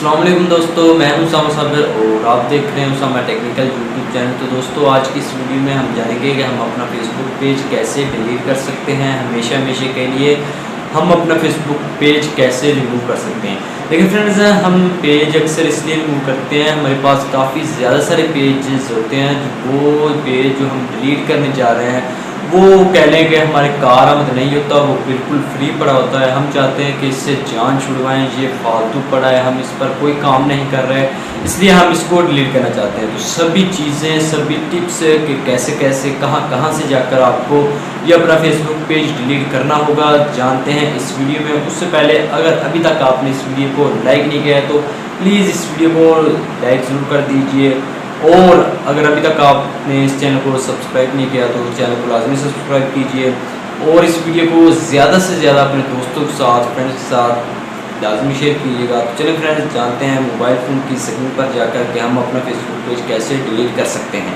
अस्सलाम वालेकुम दोस्तों, मैं हूं उसामा साबिर और आप देख रहे हैं उसामा टेक्निकल यूट्यूब चैनल। तो दोस्तों आज की इस वीडियो में हम जानेंगे कि हम अपना फेसबुक पेज कैसे डिलीट कर सकते हैं हमेशा हमेशा के लिए। हम अपना फेसबुक पेज कैसे रिमूव कर सकते हैं। देखिए फ्रेंड्स, हम पेज अक्सर इसलिए रिमूव करते हैं, हमारे पास काफ़ी ज़्यादा सारे पेजेस होते हैं। वो पेज जो हम डिलीट करने जा रहे हैं वो कह लें कि हमारे कारआमद नहीं होता, वो बिल्कुल फ्री पड़ा होता है। हम चाहते हैं कि इससे जान छुड़वाएं, ये फालतू पड़ा है, हम इस पर कोई काम नहीं कर रहे, इसलिए हम इसको डिलीट करना चाहते हैं। तो सभी चीज़ें, सभी टिप्स कि कैसे कैसे कहाँ से जाकर आपको ये अपना फेसबुक पेज डिलीट करना होगा जानते हैं इस वीडियो में। उससे पहले अगर अभी तक आपने इस वीडियो को लाइक नहीं किया है तो प्लीज़ इस वीडियो को लाइक ज़रूर कर दीजिए, और अगर अभी तक आपने इस चैनल को सब्सक्राइब नहीं किया तो चैनल को लाजमी सब्सक्राइब कीजिए, और इस वीडियो को ज़्यादा से ज़्यादा अपने दोस्तों के साथ, फ्रेंड्स के साथ लाजमी शेयर कीजिएगा। तो चलिए फ्रेंड्स, जानते हैं मोबाइल फ़ोन की स्क्रीन पर जाकर कि हम अपना फेसबुक पेज कैसे डिलीट कर सकते हैं।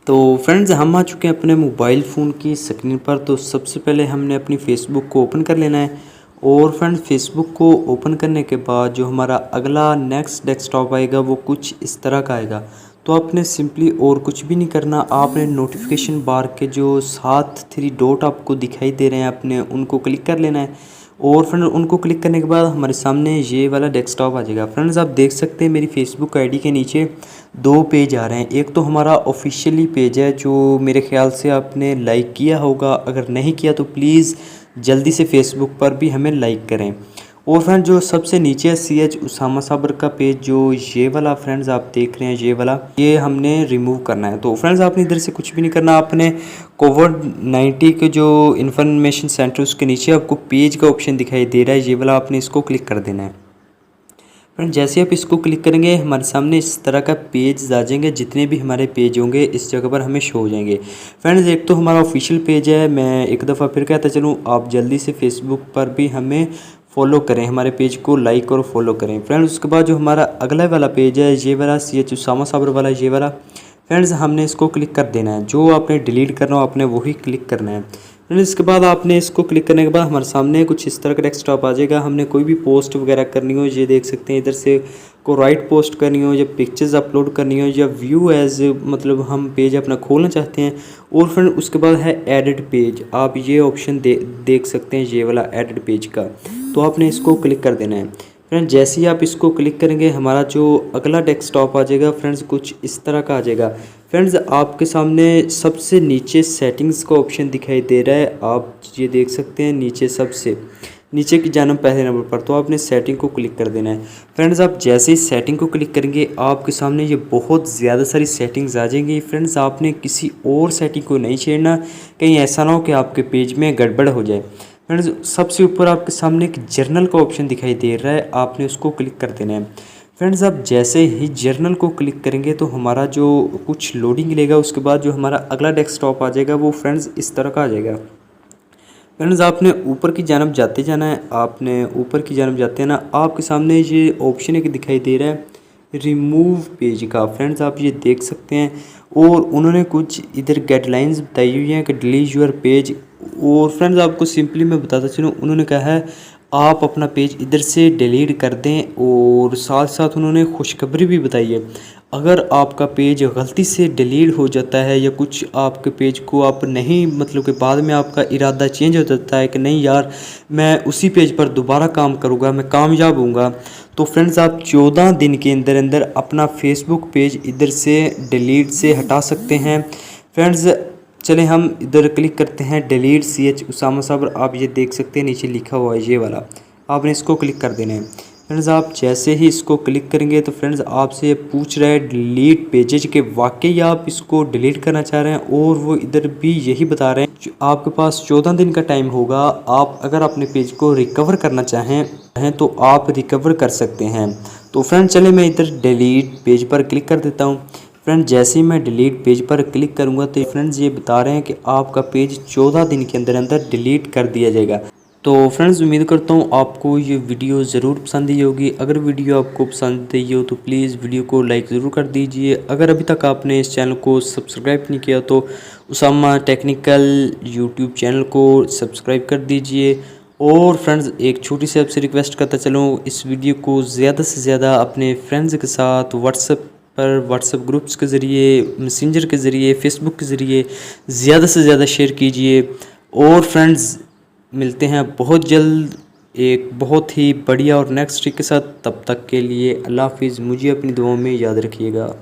तो फ्रेंड्स, हम आ चुके हैं अपने मोबाइल फ़ोन की स्क्रीन पर। तो सबसे पहले हमने अपनी फ़ेसबुक को ओपन कर लेना है, और फ्रेंड्स फेसबुक को ओपन करने के बाद जो हमारा अगला नेक्स्ट डेस्कटॉप आएगा वो कुछ इस तरह का आएगा। तो आपने सिंपली और कुछ भी नहीं करना, आपने नोटिफिकेशन बार के जो 7 डॉट आपको दिखाई दे रहे हैं आपने उनको क्लिक कर लेना है, और फ्रेंड उनको क्लिक करने के बाद हमारे सामने ये वाला डेस्कटॉप आ जाएगा। फ्रेंड्स आप देख सकते हैं मेरी फेसबुक आईडी के नीचे 2 पेज आ रहे हैं। एक तो हमारा ऑफिशियली पेज है जो मेरे ख्याल से आपने लाइक किया होगा, अगर नहीं किया तो प्लीज़ जल्दी से फेसबुक पर भी हमें लाइक करें। और फ्रेंड जो सबसे नीचे है CH उसामा साबर का पेज, जो ये वाला फ्रेंड्स आप देख रहे हैं ये वाला, ये हमने रिमूव करना है। तो फ्रेंड्स आपने इधर से कुछ भी नहीं करना, आपने कोविड-19 के जो इन्फॉर्मेशन सेंटर उसके नीचे आपको पेज का ऑप्शन दिखाई दे रहा है, ये वाला आपने इसको क्लिक कर देना है। फ्रेंड जैसे आप इसको क्लिक करेंगे हमारे सामने इस तरह का पेज आ जाएंगे, जितने भी हमारे पेज होंगे इस जगह पर हमें शो हो जाएंगे। फ्रेंड्स एक तो हमारा ऑफिशियल पेज है, मैं एक दफ़ा फिर कहता चलूँ आप जल्दी से फेसबुक पर भी हमें फॉलो करें, हमारे पेज को लाइक और फॉलो करें। फ्रेंड्स उसके बाद जो हमारा अगला वाला पेज है ये वाला CH उसामा साबर वाला, ये वाला फ्रेंड्स हमने इसको क्लिक कर देना है। जो आपने डिलीट करना हो आपने वही क्लिक करना है। फ्रेंड्स इसके बाद आपने इसको क्लिक करने के बाद हमारे सामने कुछ इस तरह का डेस्कटॉप आ जाएगा। हमने कोई भी पोस्ट वगैरह करनी हो, ये देख सकते हैं इधर से को राइट पोस्ट करनी हो या पिक्चर्स अपलोड करनी हो या व्यू एज, मतलब हम पेज अपना खोलना चाहते हैं। और फ्रेंड उसके बाद है एडिट पेज, आप ये ऑप्शन देख सकते हैं ये वाला एडिट पेज का, तो आपने इसको क्लिक कर देना है। फ्रेंड जैसे ही आप इसको क्लिक करेंगे हमारा जो अगला डेस्कटॉप आ जाएगा फ्रेंड्स कुछ इस तरह का आ जाएगा। फ्रेंड्स आपके सामने सबसे नीचे सेटिंग्स का ऑप्शन दिखाई दे रहा है, आप ये देख सकते हैं नीचे सबसे नीचे की जानब पहले नंबर पर, तो आपने सेटिंग को क्लिक कर देना है। फ्रेंड्स आप जैसे ही सेटिंग को क्लिक करेंगे आपके सामने ये बहुत ज़्यादा सारी सेटिंग्स आ जाएंगी। फ्रेंड्स आपने किसी और सेटिंग को नहीं छेड़ना, कहीं ऐसा ना हो कि आपके पेज में गड़बड़ हो जाए। फ्रेंड्स सबसे ऊपर आपके सामने एक जर्नल का ऑप्शन दिखाई दे रहा है, आपने उसको क्लिक कर देना है। फ्रेंड्स आप जैसे ही जर्नल को क्लिक करेंगे तो हमारा जो कुछ लोडिंग लेगा, उसके बाद जो हमारा अगला डेस्कटॉप आ जाएगा वो फ्रेंड्स इस तरह का आ जाएगा। फ्रेंड्स आपने ऊपर की जानब जाते जाना है, आपने ऊपर की जानब जाते हैं ना, आपके सामने ये ऑप्शन एक दिखाई दे रहा है रिमूव पेज का। फ्रेंड्स आप ये देख सकते हैं, और उन्होंने कुछ इधर गाइडलाइंस बताई हुई हैं कि डिलीट योर पेज। और फ्रेंड्स आपको सिंपली मैं बताता चलूँ, उन्होंने कहा है आप अपना पेज इधर से डिलीट कर दें, और साथ साथ उन्होंने खुशखबरी भी बताई है अगर आपका पेज गलती से डिलीट हो जाता है या कुछ आपके पेज को आप नहीं, मतलब कि बाद में आपका इरादा चेंज हो जाता है कि नहीं यार मैं उसी पेज पर दोबारा काम करूँगा, मैं कामयाब होऊंगा, तो फ्रेंड्स आप 14 दिन के अंदर अंदर अपना फेसबुक पेज इधर से डिलीट से हटा सकते हैं। फ्रेंड्स चलें हम इधर क्लिक करते हैं डिलीट CH उसामा साबर, आप ये देख सकते हैं नीचे लिखा हुआ है ये वाला, आपने इसको क्लिक कर देना है। फ्रेंड्स आप जैसे ही इसको क्लिक करेंगे तो फ्रेंड्स आपसे ये पूछ रहा है डिलीट पेजेज के वाकई आप इसको डिलीट करना चाह रहे हैं, और वो इधर भी यही बता रहे हैं आपके पास 14 दिन का टाइम होगा, आप अगर अपने पेज को रिकवर करना चाहें तो आप रिकवर कर सकते हैं। तो फ्रेंड चले मैं इधर डिलीट पेज पर क्लिक कर देता हूँ। फ्रेंड जैसे ही मैं डिलीट पेज पर क्लिक करूँगा तो फ्रेंड्स ये बता रहे हैं कि आपका पेज 14 दिन के अंदर अंदर डिलीट कर दिया जाएगा। तो फ्रेंड्स उम्मीद करता हूँ आपको ये वीडियो ज़रूर पसंद आई होगी। अगर वीडियो आपको पसंद आई हो तो प्लीज़ वीडियो को लाइक ज़रूर कर दीजिए। अगर अभी तक आपने इस चैनल को सब्सक्राइब नहीं किया तो उसामा टेक्निकल यूट्यूब चैनल को सब्सक्राइब कर दीजिए, और फ्रेंड्स एक छोटी सी आपसे रिक्वेस्ट करता चलूँ, इस वीडियो को ज़्यादा से ज़्यादा अपने फ्रेंड्स के साथ व्हाट्सएप ग्रुप्स के ज़रिए, मैसेंजर के ज़रिए, फेसबुक के ज़रिए ज़्यादा से ज़्यादा शेयर कीजिए। और फ्रेंड्स मिलते हैं बहुत जल्द एक बहुत ही बढ़िया और नेक्स्ट ट्रिक के साथ। तब तक के लिए अल्लाह हाफिज़। मुझे अपनी दुआओं में याद रखिएगा।